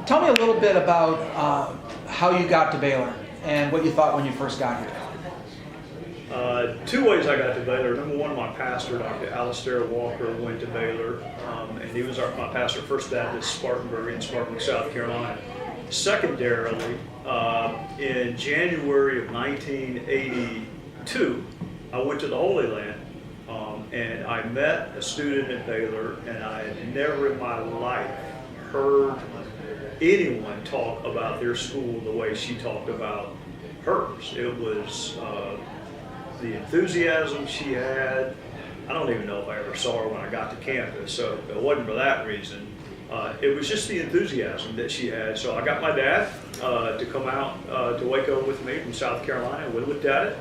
Tell me a little bit about how you got to Baylor and what you thought when you first got here. Two ways I got to Baylor. Number one, my pastor, Dr. Alistair Walker, went to Baylor, and he was my pastor at First Baptist Spartanburg in Spartanburg, South Carolina. Secondarily, in January of 1982, I went to the Holy Land, and I met a student at Baylor, and I had never in my life heard anyone talk about their school the way she talked about hers. It was the enthusiasm she had. I don't even know if I ever saw her when I got to campus, so it wasn't for that reason. It was just the enthusiasm that she had. So I got my dad to come out to Waco with me from South Carolina. We looked at it,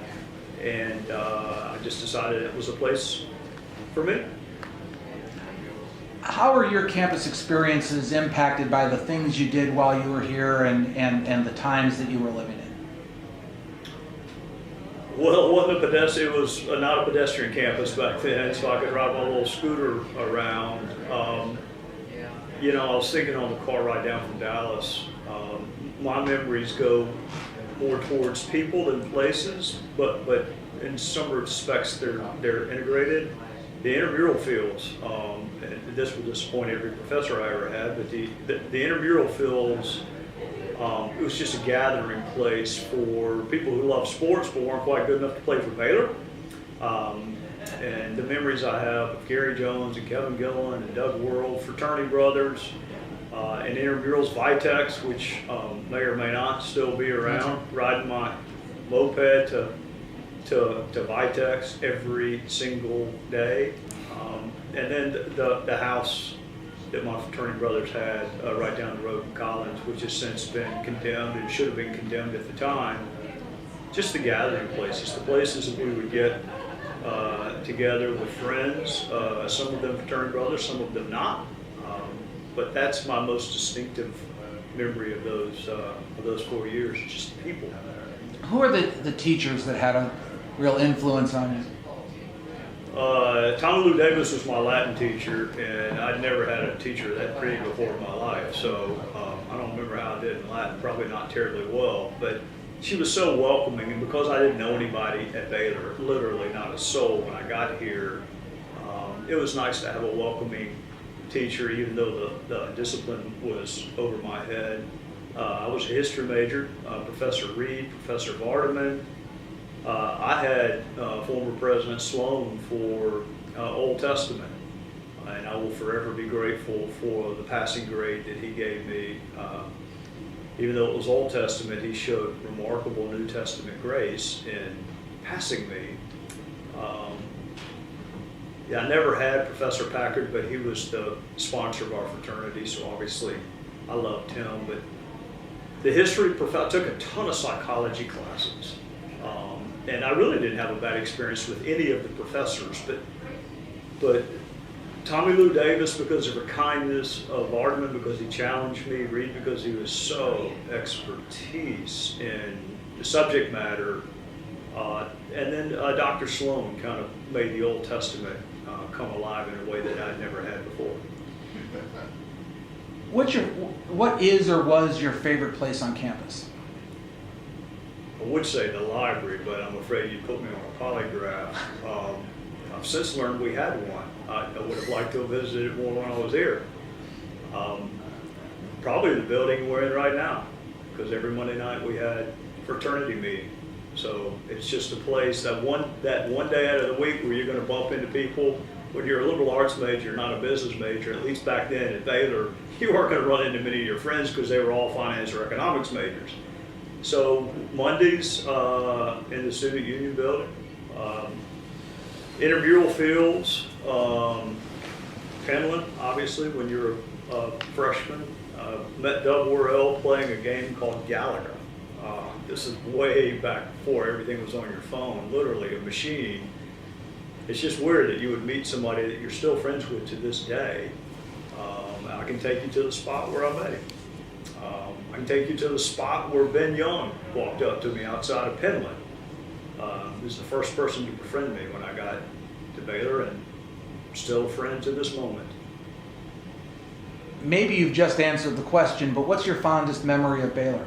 and I just decided it was a place for me. How are your campus experiences impacted by the things you did while you were here and the times that you were living in? Well, it wasn't a pedestrian. It was not a pedestrian campus back then, so I could ride my little scooter around. You know, I was thinking on the car ride down from Dallas. My memories go more towards people than places, but in some respects they're integrated. The intramural fields, and this will disappoint every professor I ever had, but the intramural fields, it was just a gathering place for people who love sports but weren't quite good enough to play for Baylor. And the memories I have of Gary Jones and Kevin Gillen and Doug Worrell, fraternity brothers, and intramurals, Vitex, which may or may not still be around, riding my moped to Vitex every single day. And then the house that my fraternity brothers had right down the road in Collins, which has since been condemned and should have been condemned at the time. Just the gathering places, the places that we would get together with friends, some of them fraternity brothers, some of them not. But that's my most distinctive memory of those 4 years, just the people. Who are the teachers that had a real influence on you? Tommye Lou Davis was my Latin teacher, and I'd never had a teacher that pretty before in my life, so I don't remember how I did in Latin, probably not terribly well, but she was so welcoming, and because I didn't know anybody at Baylor, literally not a soul when I got here, it was nice to have a welcoming teacher, even though the discipline was over my head. I was a history major, Professor Reed, Professor Vardaman. I had former President Sloan for Old Testament, and I will forever be grateful for the passing grade that he gave me. Even though it was Old Testament, he showed remarkable New Testament grace in passing me. Yeah, I never had Professor Packard, but he was the sponsor of our fraternity, so obviously I loved him. But the history professor, I took a ton of psychology classes. And I really didn't have a bad experience with any of the professors, but Tommye Lou Davis because of her kindness, Vardaman because he challenged me, Reed because he was so expertise in the subject matter, and then Dr. Sloan kind of made the Old Testament come alive in a way that I'd never had before. What is or was your favorite place on campus? I would say the library, but I'm afraid you put me on a polygraph. I've since learned we had one. I would have liked to have visited more when I was here. Probably the building we're in right now, because every Monday night we had fraternity meeting. So it's just a place that one day out of the week where you're going to bump into people. When you're a liberal arts major, not a business major, at least back then at Baylor, you weren't going to run into many of your friends because they were all finance or economics majors. So Mondays in the Student Union building, intramural fields, Penland, obviously, when you're a freshman. Met Doug Worrell playing a game called Gallagher. This is way back before everything was on your phone, literally a machine. It's just weird that you would meet somebody that you're still friends with to this day. I can take you to the spot where I met him. I can take you to the spot where Ben Young walked up to me outside of Penland. He was the first person to befriend me when I got to Baylor, and still a friend to this moment. maybe you've just answered the question, but what's your fondest memory of Baylor?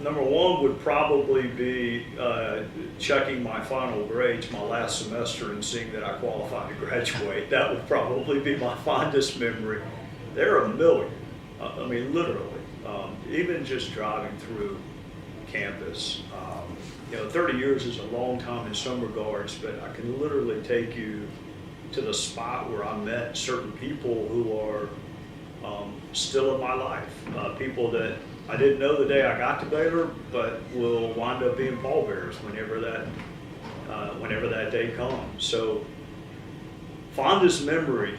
Number one would probably be checking my final grades my last semester and seeing that I qualified to graduate. That would probably be my fondest memory. There are a million. I mean, literally. Even just driving through campus. 30 years is a long time in some regards, but I can literally take you to the spot where I met certain people who are still in my life. People that I didn't know the day I got to Baylor, but will wind up being pallbearers whenever that day comes. So, fondest memory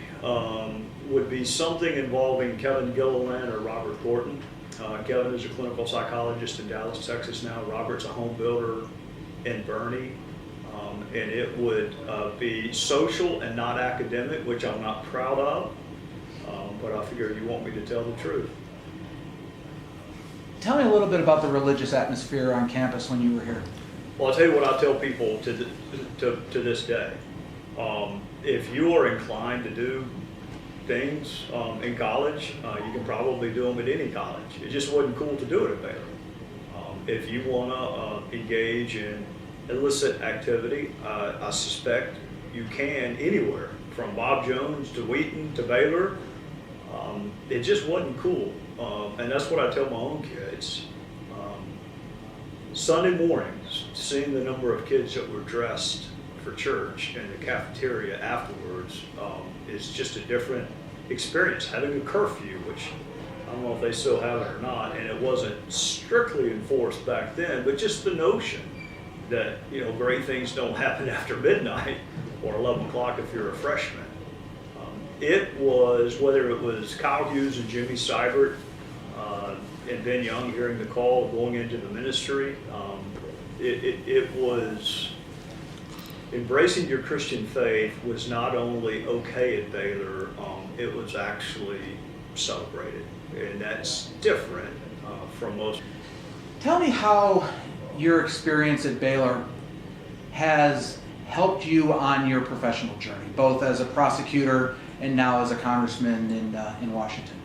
would be something involving Kevin Gilliland or Robert Thornton. Kevin is a clinical psychologist in Dallas, Texas now. Robert's a home builder in Bernie. And it would be social and not academic, which I'm not proud of. But I figure you want me to tell the truth. Tell me a little bit about the religious atmosphere on campus when you were here. Well, I'll tell you what I tell people to this day. If you are inclined to do things in college, you can probably do them at any college. It just wasn't cool to do it at Baylor. If you want to engage in illicit activity, I suspect you can anywhere, from Bob Jones to Wheaton to Baylor. It just wasn't cool. And that's what I tell my own kids. Sunday mornings, seeing the number of kids that were dressed for church in the cafeteria afterwards is just a different experience. Having a curfew, which I don't know if they still have it or not, and it wasn't strictly enforced back then, but just the notion that great things don't happen after midnight or 11 o'clock if you're a freshman. It was, whether it was Kyle Hughes and Jimmy Seibert and Ben Young hearing the call of going into the ministry, it was embracing your Christian faith was not only okay at Baylor, it was actually celebrated. And that's different from most. Tell me how your experience at Baylor has helped you on your professional journey, both as a prosecutor and now as a congressman in Washington.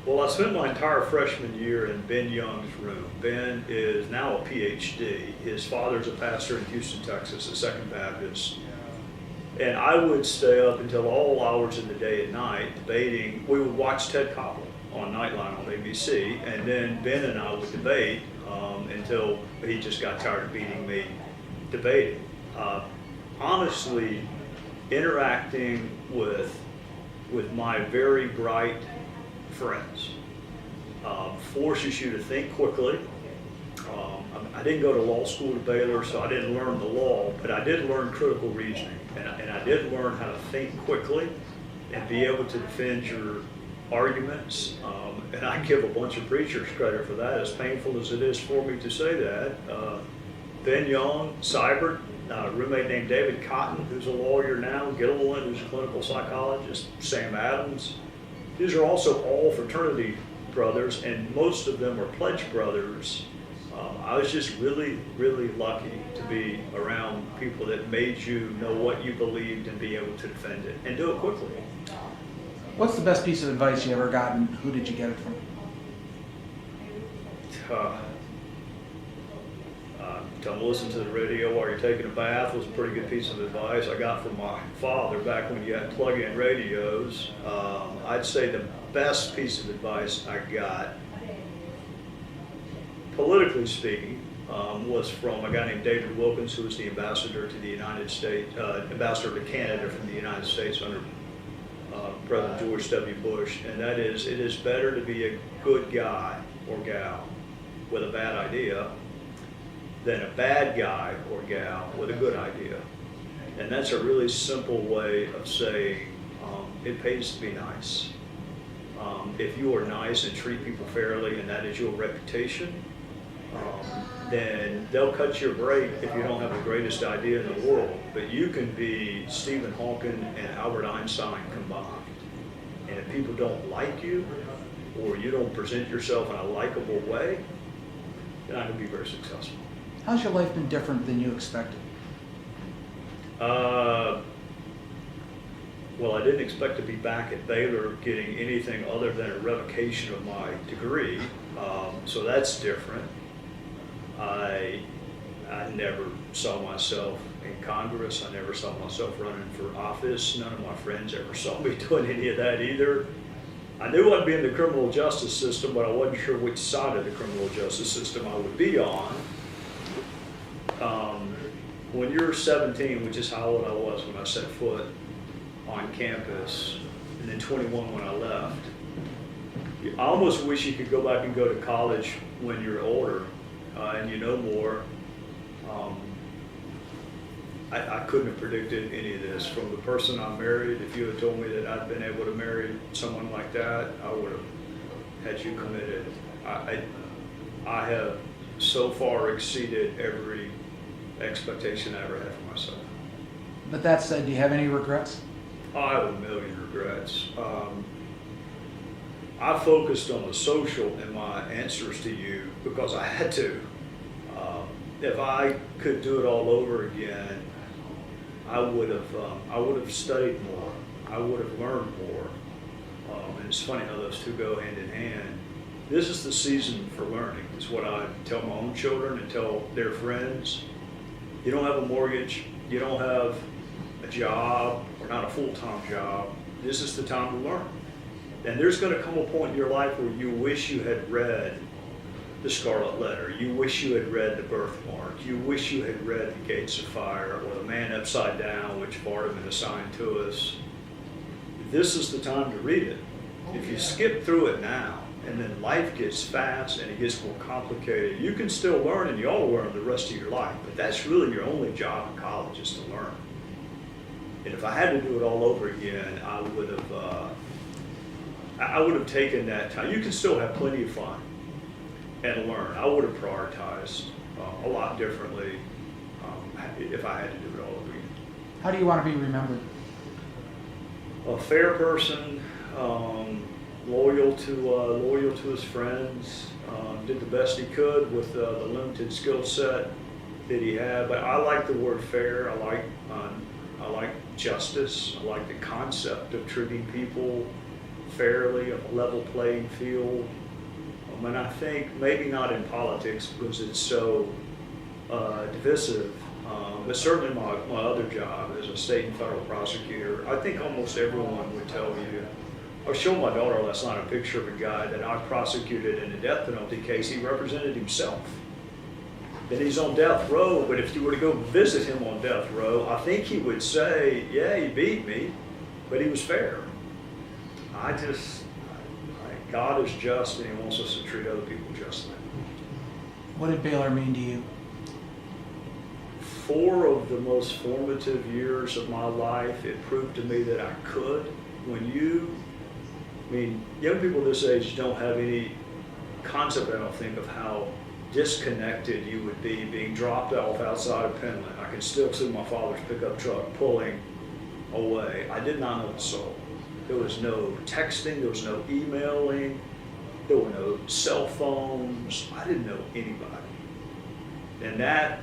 Well, I spent my entire freshman year in Ben Young's room. Ben is now a PhD. His father's a pastor in Houston, Texas, a Second Baptist. And I would stay up until all hours of the day and night debating. We would watch Ted Koppel on Nightline on ABC, and then Ben and I would debate until he just got tired of beating me debating. Honestly, interacting with my very bright friends forces you to think quickly. I didn't go to law school at Baylor, so I didn't learn the law, but I did learn critical reasoning, and I did learn how to think quickly and be able to defend your arguments. And I give a bunch of preachers credit for that, as painful as it is for me to say that. Ben Young, Seibert, a roommate named David Cotton, who's a lawyer now, Gilliland, who's a clinical psychologist, Sam Adams. These are also all fraternity brothers, and most of them are pledge brothers. I was just really, really lucky to be around people that made you know what you believed and be able to defend it and do it quickly. What's the best piece of advice you ever got, and who did you get it from? Don't listen to the radio while you're taking a bath was a pretty good piece of advice I got from my father back when you had plug-in radios. I'd say the best piece of advice I got, politically speaking, was from a guy named David Wilkins, who was the ambassador to the United States, ambassador to Canada from the United States under President George W. Bush, and that is, it is better to be a good guy or gal with a bad idea than a bad guy or gal with a good idea. And that's a really simple way of saying it pays to be nice. If you are nice and treat people fairly, and that is your reputation, then they'll cut you a break if you don't have the greatest idea in the world. But you can be Stephen Hawking and Albert Einstein combined. And if people don't like you, or you don't present yourself in a likable way, you're not going to be very successful. How's your life been different than you expected? Well, I didn't expect to be back at Baylor getting anything other than a revocation of my degree, so that's different. I never saw myself in Congress. I never saw myself running for office. None of my friends ever saw me doing any of that either. I knew I'd be in the criminal justice system, but I wasn't sure which side of the criminal justice system I would be on. When you're 17, which is how old I was when I set foot on campus, and then 21 when I left, I almost wish you could go back and go to college when you're older and you know more. I couldn't have predicted any of this. From the person I married, if you had told me that I'd been able to marry someone like that, I would have had you committed. I have so far exceeded every expectation I ever had for myself. But that said, do you have any regrets? I have a million regrets. I focused on the social in my answers to you because I had to. If I could do it all over again, I would have studied more. I would have learned more. And it's funny how those two go hand in hand. This is the season for learning, is what I tell my own children and tell their friends. You don't have a mortgage, you don't have a job, or not a full-time job. This is the time to learn. And there's going to come a point in your life where you wish you had read the Scarlet Letter. You wish you had read the Birthmark. You wish you had read the Gates of Fire or the Man Upside Down, which Vardaman assigned to us. This is the time to read it. If you skip through it now, and then life gets fast and it gets more complicated, you can still learn, and you ought to learn the rest of your life. But that's really your only job in college, is to learn. And if I had to do it all over again, I would have taken that time. You can still have plenty of fun and learn. I would have prioritized a lot differently if I had to do it all over again. How do you want to be remembered? A fair person, loyal to his friends, did the best he could with the limited skill set that he had. But I like the word fair. I like justice. I like the concept of treating people fairly, on a level playing field. And I think maybe not in politics because it's so divisive, but certainly my other job as a state and federal prosecutor, I think almost everyone would tell you. I showed my daughter last night a picture of a guy that I prosecuted in a death penalty case. He represented himself. And he's on death row, but if you were to go visit him on death row, I think he would say, yeah, he beat me, but he was fair. God is just, and he wants us to treat other people justly. What did Baylor mean to you? 4 of the most formative years of my life, it proved to me that I could. Young people this age don't have any concept, I don't think, of how disconnected you would be being dropped off outside of Penland. I can still see my father's pickup truck pulling away. I did not know the soul. There was no texting, there was no emailing, there were no cell phones. I didn't know anybody. And that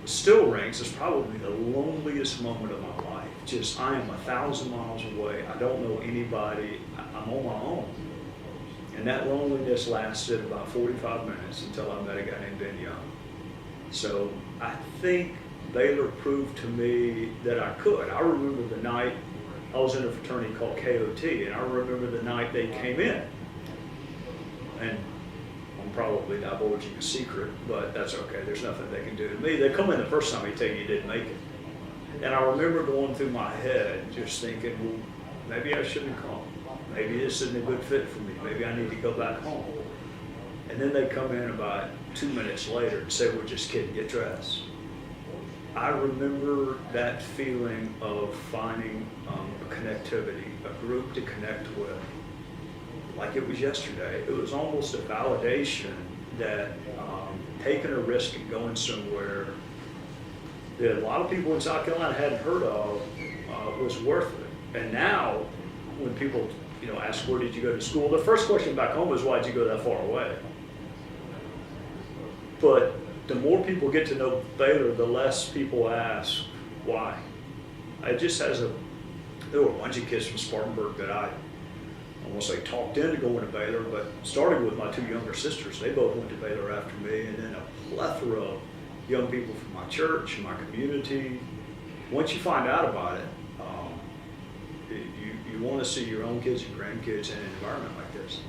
still ranks as probably the loneliest moment of my life. Just, I am 1,000 miles away. I don't know anybody. I'm on my own. And that loneliness lasted about 45 minutes until I met a guy named Ben Young. So I think Baylor proved to me that I could. I remember the night I was in a fraternity called KOT, and I remember the night they came in. And I'm probably divulging a secret, but that's okay. There's nothing they can do to me. They come in the first time, they tell you didn't make it. And I remember going through my head just thinking, well, maybe I shouldn't have come. Maybe this isn't a good fit for me. Maybe I need to go back home. And then they come in about 2 minutes later and say, we're just kidding, get dressed. I remember that feeling of finding a connectivity, a group to connect with, like it was yesterday. It was almost a validation that taking a risk and going somewhere that a lot of people in South Carolina hadn't heard of was worth it. And now, when people ask, where did you go to school? The first question back home is, why did you go that far away? But the more people get to know Baylor, the less people ask, Why? It just has there were a bunch of kids from Spartanburg that I almost like talked into going to Baylor, but started with my 2 younger sisters. They both went to Baylor after me, and then a plethora of young people from my church and my community. Once you find out about it, you want to see your own kids and grandkids in an environment like this.